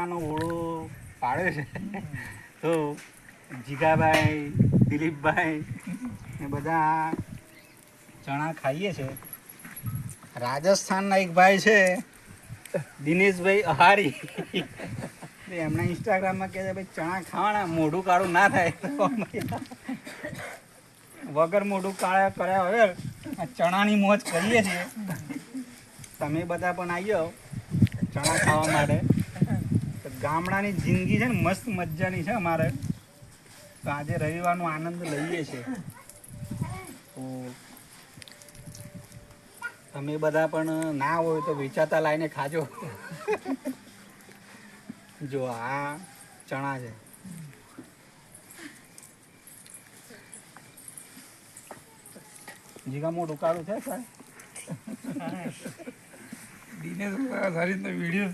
નો ઓળો પાડ્યો છે તો જીગાભાઈ, દિલીપભાઈ એ બધા ચણા ખાઈએ છે. રાજસ્થાનના એક ભાઈ છે દિનેશભાઈ અહારી, એમના ઇન્સ્ટાગ્રામમાં કહે છે ભાઈ ચણા ખાવાના મોઢું કાળું ના થાય, વગર મોઢું કાળા કર્યા વગર આ ચણાની મોજ કરીએ છીએ. તમે બધા પણ આવી જાઓ ચણા ખાવા માટે. ગામડાની જિંદગી છે ને મસ્ત મજાની છે અમારે, તો આજે રવિવારનો આનંદ લઈએ છીએ. તો તમે બધા પણ ના હોય તો વેચાતા લાવીને ખાજો. જો આ ચણા છે. જીગા મોટું કાળું છે સાહેબ. દિનેશ વિડીયો